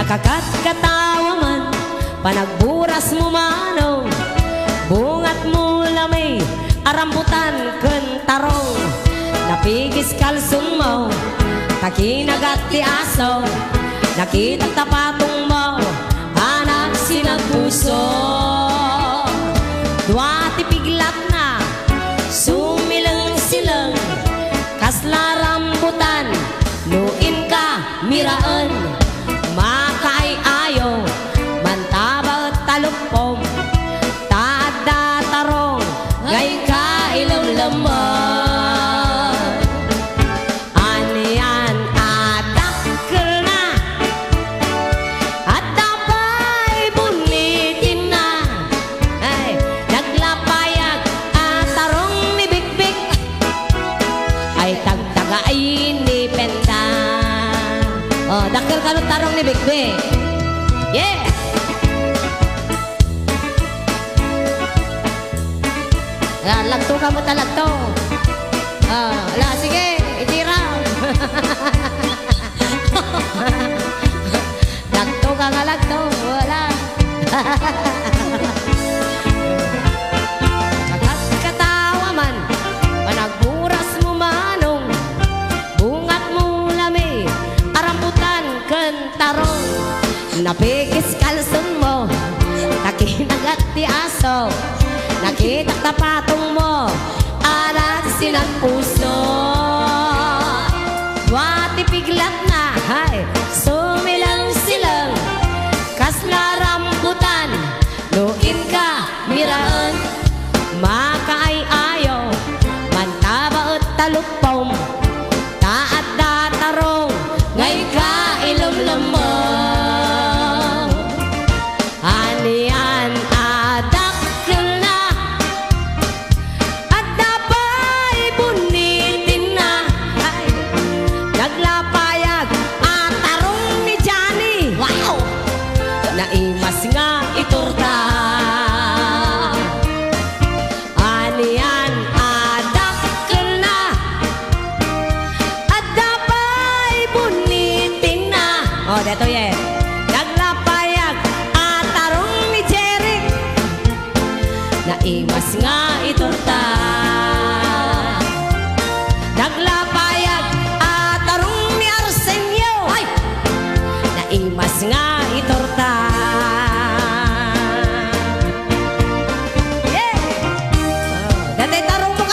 kakat katawa man, panagburas mo manong, bungat mo lamay, arambutan kentarong, napigis kalsun mo, takinagat ti aso, nakita tapatong mo, anak sinagpuso. Dua ti piglat na, sumilang-silang, kasla rambutan, luin ka miraan, makay ayo, mantaba talupom, taada tarong, ngay ka ilamlaman. Aniyan adakkel na, at tapay bunitin na, ay naglapayag at tarong ni Bikbik, ay tagtagain ni Penta. Oh, dakkel ka ng tarong ni Bikbik. Yeah! Lagto ka mo talagto. Ala, sige, itira. Lagto ka nga lagto. Wala. Kakat katawa man, panagburas mo manong, bungat mo lami, arambutan kentarong, napigis kalson mo, nakinagat ti aso, nakita tapatong mo, anak sinagpuso. Wati piglat na, hay, sumilang-silang, kasla rambutan, luin ka miraan, makaay ayo, mantaba at talupom, taat datarong, ngay ka ilamlamang. Aniyan adakkel na, at dapay bunitin na, ay naglapayag at tarong ni Johnny. Wow! Naimas nga iturta. Aniyan adakkel na, at dapay bunitin na. Oh, deto ye.